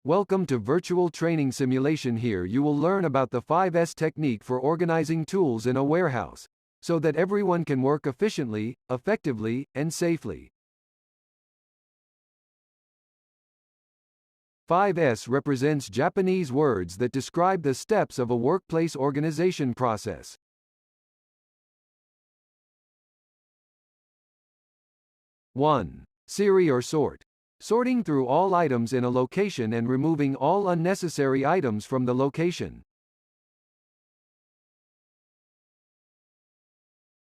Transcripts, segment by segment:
Welcome to Virtual Training Simulation. Here you will learn about the 5S technique for organizing tools in a warehouse, so that everyone can work efficiently, effectively, and safely. 5S represents Japanese words that describe the steps of a workplace organization process. One. Serie or sort. Sorting through all items in a location and removing all unnecessary items from the location.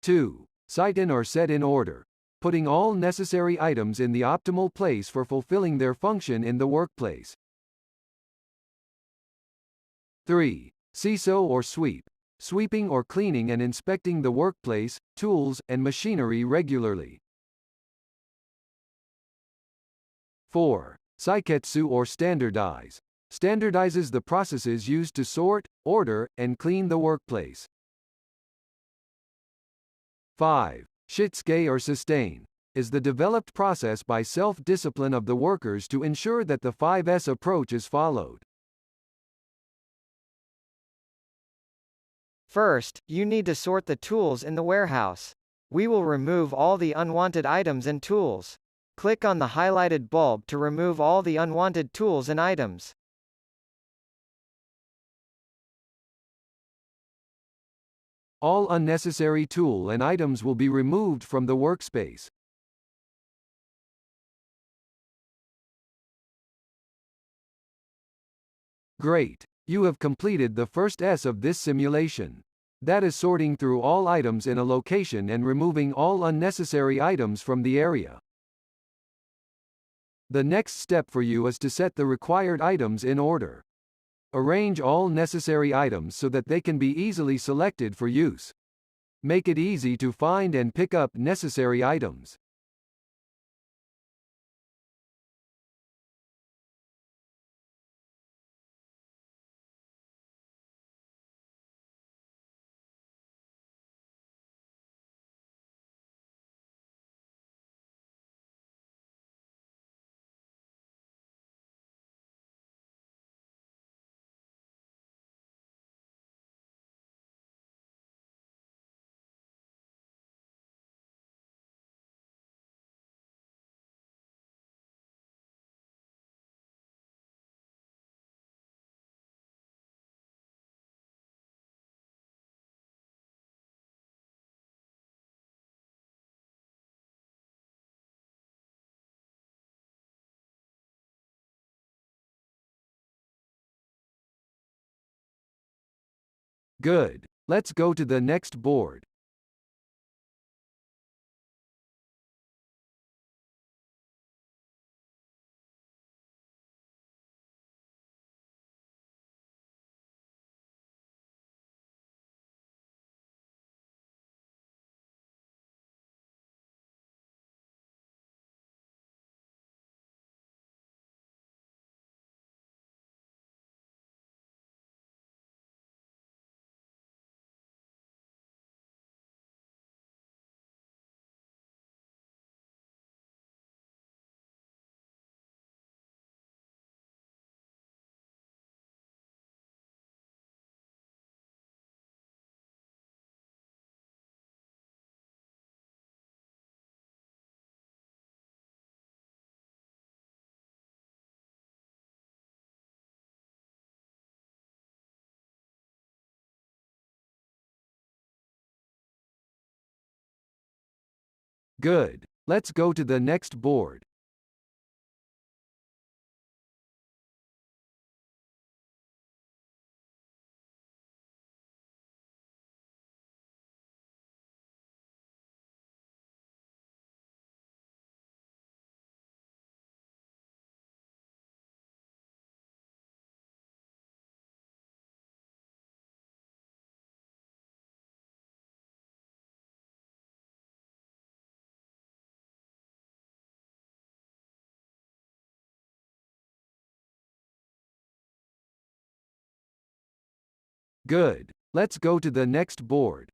2. Site in or set in order. Putting all necessary items in the optimal place for fulfilling their function in the workplace. 3. Seesaw or sweep. Sweeping or cleaning and inspecting the workplace, tools, and machinery regularly. 4. Saiketsu or standardize. Standardizes the processes used to sort, order, and clean the workplace. 5. Shitsuke or sustain. Is the developed process by self-discipline of the workers to ensure that the 5S approach is followed. First, you need to sort the tools in the warehouse. We will remove all the unwanted items and tools. Click on the highlighted bulb to remove all the unwanted tools and items. All unnecessary tool and items will be removed from the workspace. Great! You have completed the first S of this simulation. That is sorting through all items in a location and removing all unnecessary items from the area. The next step for you is to set the required items in order. Arrange all necessary items so that they can be easily selected for use. Make it easy to find and pick up necessary items. Good. Let's go to the next board. Good. Let's go to the next board. Good. Let's go to the next board.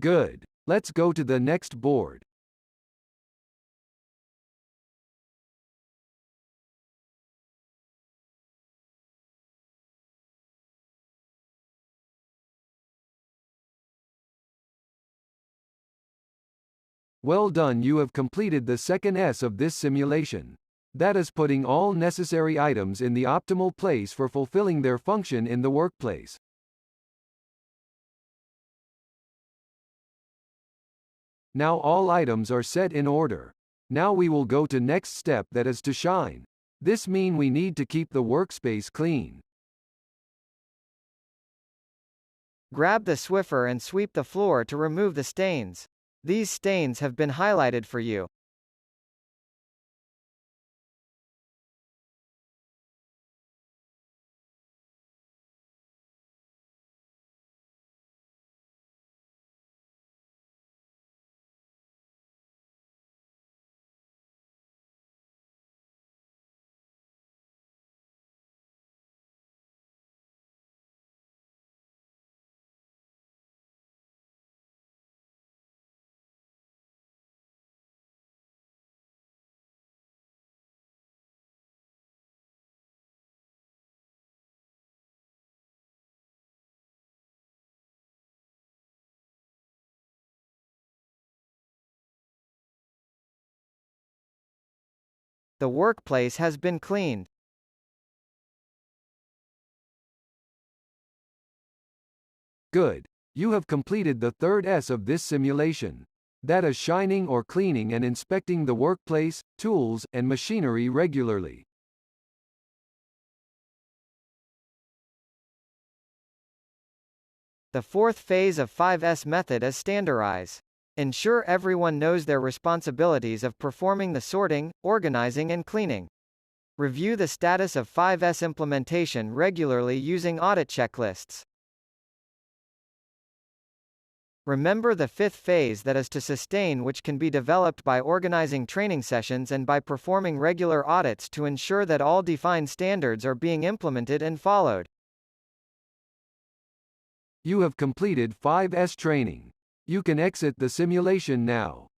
Good. Let's go to the next board. Well done, you have completed the second S of this simulation. That is putting all necessary items in the optimal place for fulfilling their function in the workplace. Now all items are set in order. Now we will go to next step, that is to shine. This means we need to keep the workspace clean. Grab the Swiffer and sweep the floor to remove the stains. These stains have been highlighted for you. The workplace has been cleaned. Good. You have completed the third S of this simulation. That is shining or cleaning and inspecting the workplace, tools, and machinery regularly. The fourth phase of 5S method is Standardize. Ensure everyone knows their responsibilities of performing the sorting, organizing and cleaning. Review the status of 5S implementation regularly using audit checklists. Remember the fifth phase, that is to sustain, which can be developed by organizing training sessions and by performing regular audits to ensure that all defined standards are being implemented and followed. You have completed 5S training. You can exit the simulation now.